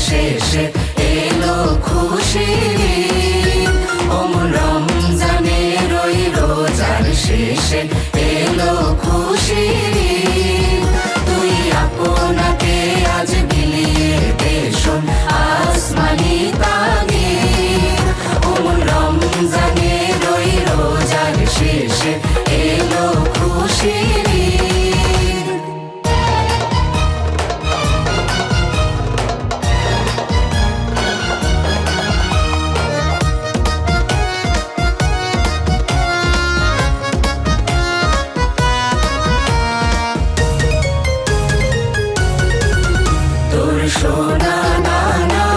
শেষে এলো খুশির ঈদ। অমন রমজানের ওই রোজার শেষে এলো খুশির ঈদ। তুই আপনাকে আজ বিলিয়ে দে শোন আসমানি তাগিদ। অমন রমজানের ওই রোজার শেষে এলো খুশির ঈদ। তোর সোনা নানা